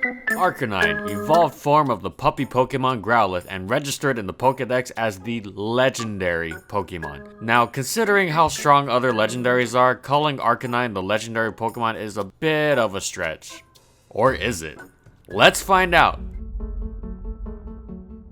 Arcanine, evolved form of the puppy Pokemon Growlithe and registered in the Pokedex as the legendary Pokemon. Now, considering how strong other legendaries are, calling Arcanine the legendary Pokemon is a bit of a stretch. Or is it? Let's find out!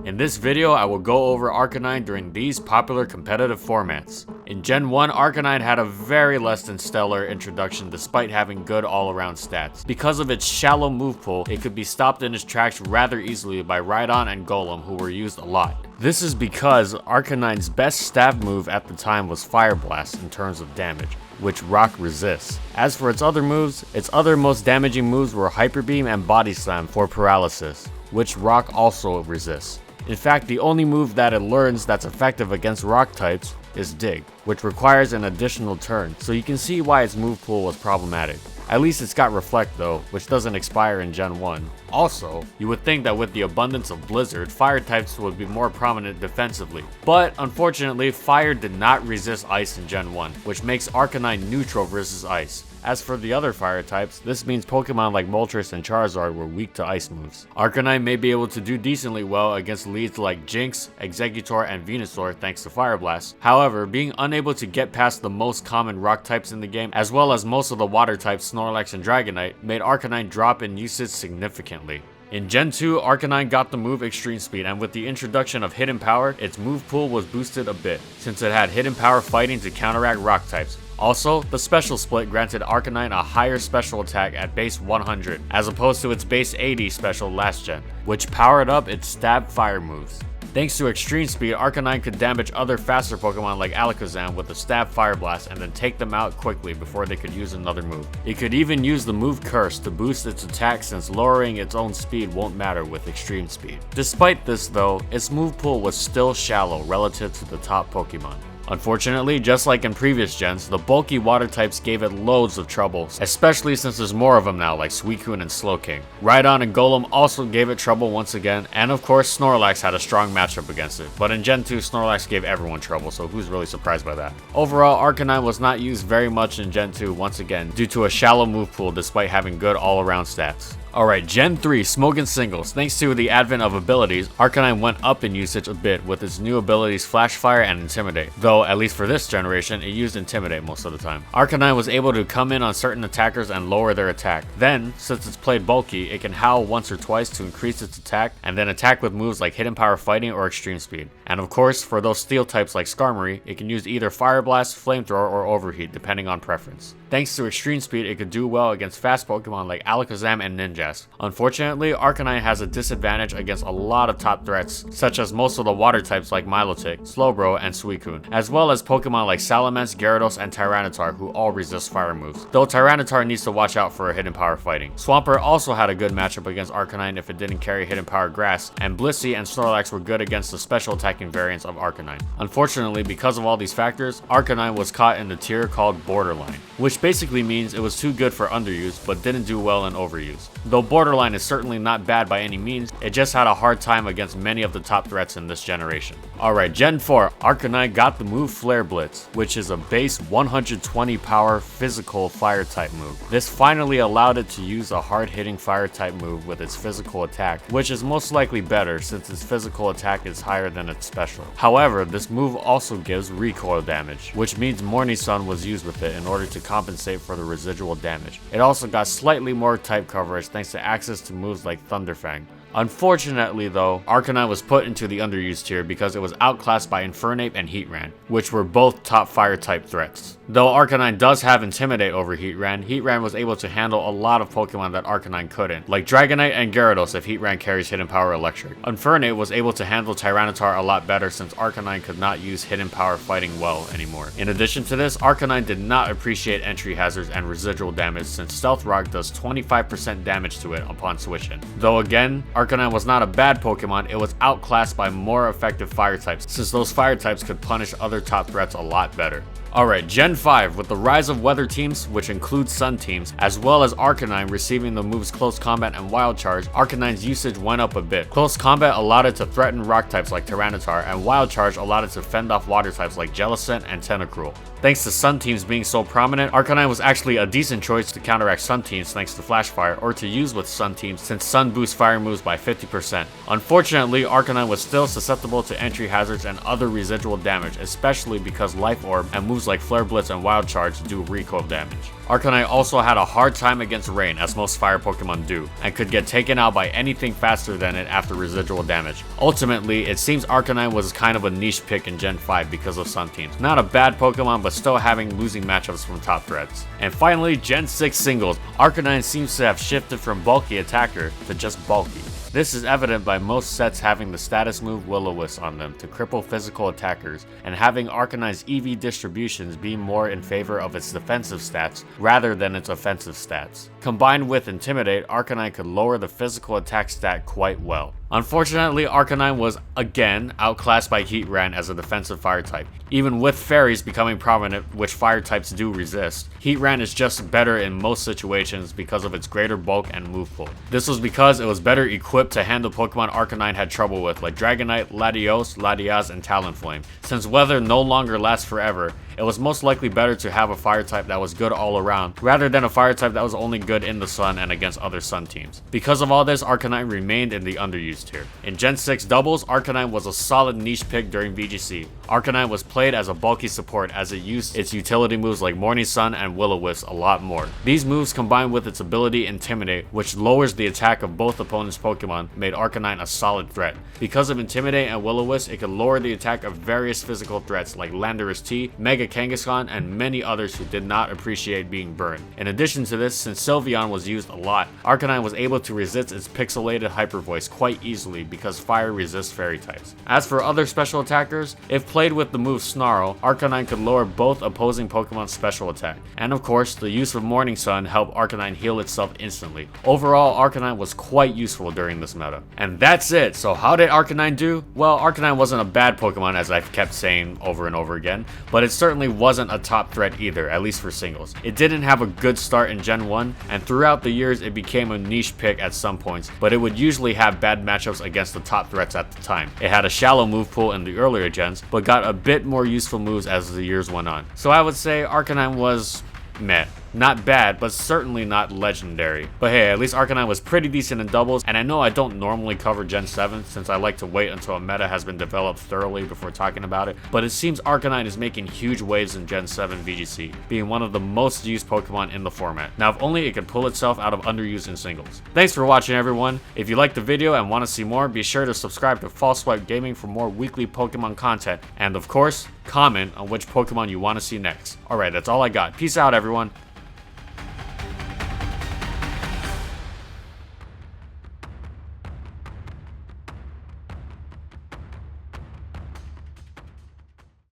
In this video, I will go over Arcanine during these popular competitive formats. In Gen 1, Arcanine had a very less than stellar introduction despite having good all-around stats. Because of its shallow move pool, it could be stopped in its tracks rather easily by Rhydon and Golem, who were used a lot. This is because Arcanine's best stab move at the time was Fire Blast in terms of damage, which Rock resists. As for its other moves, its other most damaging moves were Hyper Beam and Body Slam for paralysis, which Rock also resists. In fact, the only move that it learns that's effective against rock types is Dig, which requires an additional turn, so you can see why its move pool was problematic. At least it's got Reflect though, which doesn't expire in Gen 1. Also, you would think that with the abundance of Blizzard, fire types would be more prominent defensively. But unfortunately, fire did not resist ice in Gen 1, which makes Arcanine neutral versus ice. As for the other fire types, this means Pokemon like Moltres and Charizard were weak to ice moves. Arcanine may be able to do decently well against leads like Jinx, Exeggutor, and Venusaur thanks to Fire Blast. However, being unable to get past the most common rock types in the game, as well as most of the water types Snorlax and Dragonite, made Arcanine drop in usage significantly. In Gen 2, Arcanine got the move Extreme Speed, and with the introduction of Hidden Power, its move pool was boosted a bit, since it had Hidden Power Fighting to counteract rock types. Also, the Special Split granted Arcanine a higher special attack at base 100, as opposed to its base 80 special last gen, which powered up its stab fire moves. Thanks to Extreme Speed, Arcanine could damage other faster Pokemon like Alakazam with a Stab Fire Blast and then take them out quickly before they could use another move. It could even use the move Curse to boost its attack, since lowering its own speed won't matter with Extreme Speed. Despite this though, its move pool was still shallow relative to the top Pokemon. Unfortunately, just like in previous gens, the bulky water types gave it loads of trouble, especially since there's more of them now like Suicune and Slowking. Rhydon and Golem also gave it trouble once again, and of course Snorlax had a strong matchup against it, but in Gen 2 Snorlax gave everyone trouble, so who's really surprised by that? Overall, Arcanine was not used very much in Gen 2 once again due to a shallow move pool despite having good all-around stats. Alright, Gen 3 Smogon Singles. Thanks to the advent of abilities, Arcanine went up in usage a bit with its new abilities Flash Fire and Intimidate, though at least for this generation, it used Intimidate most of the time. Arcanine was able to come in on certain attackers and lower their attack. Then, since it's played bulky, it can howl once or twice to increase its attack, and then attack with moves like Hidden Power Fighting or Extreme Speed. And of course, for those steel types like Skarmory, it can use either Fire Blast, Flamethrower, or Overheat depending on preference. Thanks to Extreme Speed, it could do well against fast Pokemon like Alakazam and Ninjask. Unfortunately, Arcanine has a disadvantage against a lot of top threats, such as most of the water types like Milotic, Slowbro, and Suicune, as well as Pokemon like Salamence, Gyarados, and Tyranitar, who all resist fire moves, though Tyranitar needs to watch out for a Hidden Power Fighting. Swampert also had a good matchup against Arcanine if it didn't carry Hidden Power Grass, and Blissey and Snorlax were good against the special attacking variants of Arcanine. Unfortunately, because of all these factors, Arcanine was caught in the tier called Borderline, which basically means it was too good for underuse but didn't do well in overuse. Though Borderline is certainly not bad by any means, it just had a hard time against many of the top threats in this generation. Alright, Gen 4, Arcanine got the move Flare Blitz, which is a base 120 power physical fire type move. This finally allowed it to use a hard hitting fire type move with its physical attack, which is most likely better since its physical attack is higher than its special. However, this move also gives recoil damage, which means Morning Sun was used with it in order to compensate for the residual damage. It also got slightly more type coverage thanks to access to moves like Thunderfang. Unfortunately though, Arcanine was put into the underused tier because it was outclassed by Infernape and Heatran, which were both top fire type threats. Though Arcanine does have Intimidate over Heatran, Heatran was able to handle a lot of Pokemon that Arcanine couldn't, like Dragonite and Gyarados if Heatran carries Hidden Power Electric. Infernape was able to handle Tyranitar a lot better since Arcanine could not use Hidden Power Fighting well anymore. In addition to this, Arcanine did not appreciate entry hazards and residual damage since Stealth Rock does 25% damage to it upon switching. Though again, Arcanine was not a bad Pokemon, it was outclassed by more effective fire types, since those fire types could punish other top threats a lot better. Alright, Gen 5, with the rise of weather teams, which includes sun teams, as well as Arcanine receiving the moves Close Combat and Wild Charge, Arcanine's usage went up a bit. Close Combat allowed it to threaten rock types like Tyranitar, and Wild Charge allowed it to fend off water types like Jellicent and Tentacruel. Thanks to sun teams being so prominent, Arcanine was actually a decent choice to counteract sun teams thanks to Flash Fire, or to use with sun teams since sun boosts fire moves by 50%. Unfortunately, Arcanine was still susceptible to entry hazards and other residual damage, especially because Life Orb and moves like Flare Blitz and Wild Charge do recoil damage. Arcanine also had a hard time against rain, as most fire Pokemon do, and could get taken out by anything faster than it after residual damage. Ultimately, it seems Arcanine was kind of a niche pick in Gen 5 because of sun teams. Not a bad Pokemon, but still having losing matchups from top threats. And finally, Gen 6 Singles. Arcanine seems to have shifted from bulky attacker to just bulky. This is evident by most sets having the status move Will-O-Wisp on them to cripple physical attackers, and having Arcanine's EV distributions be more in favor of its defensive stats rather than its offensive stats. Combined with Intimidate, Arcanine could lower the physical attack stat quite well. Unfortunately, Arcanine was again outclassed by Heatran as a defensive fire type. Even with fairies becoming prominent, which fire types do resist, Heatran is just better in most situations because of its greater bulk and move pool. This was because it was better equipped to handle Pokemon Arcanine had trouble with, like Dragonite, Latios, Latias, and Talonflame. Since weather no longer lasts forever, it was most likely better to have a fire type that was good all around, rather than a fire type that was only good in the sun and against other sun teams. Because of all this, Arcanine remained in the underused tier. In Gen 6 doubles, Arcanine was a solid niche pick during VGC. Arcanine was played as a bulky support as it used its utility moves like Morning Sun and Will-O-Wisp a lot more. These moves combined with its ability Intimidate, which lowers the attack of both opponents' Pokemon, made Arcanine a solid threat. Because of Intimidate and Will-O-Wisp, it could lower the attack of various physical threats like Landorus T, Mega Kangaskhan, and many others who did not appreciate being burned. In addition to this, since Sylveon was used a lot, Arcanine was able to resist its pixelated Hyper Voice quite easily because fire resists fairy types. As for other special attackers, if played with the move Snarl, Arcanine could lower both opposing Pokemon's special attack. And of course, the use of Morning Sun helped Arcanine heal itself instantly. Overall, Arcanine was quite useful during this meta. And that's it! So how did Arcanine do? Well, Arcanine wasn't a bad Pokemon, as I've kept saying over and over again, but it certainly wasn't a top threat either, at least for singles. It didn't have a good start in Gen 1, and throughout the years it became a niche pick at some points, but it would usually have bad matchups against the top threats at the time. It had a shallow move pool in the earlier gens, but got a bit more useful moves as the years went on. So I would say Arcanine was meh. Not bad, but certainly not legendary. But hey, at least Arcanine was pretty decent in doubles, and I know I don't normally cover Gen 7 since I like to wait until a meta has been developed thoroughly before talking about it, but it seems Arcanine is making huge waves in Gen 7 VGC, being one of the most used Pokemon in the format. Now if only it could pull itself out of underuse in singles. Thanks for watching everyone. If you liked the video and want to see more, be sure to subscribe to False Swipe Gaming for more weekly Pokemon content, and of course, comment on which Pokemon you want to see next. Alright, that's all I got. Peace out everyone.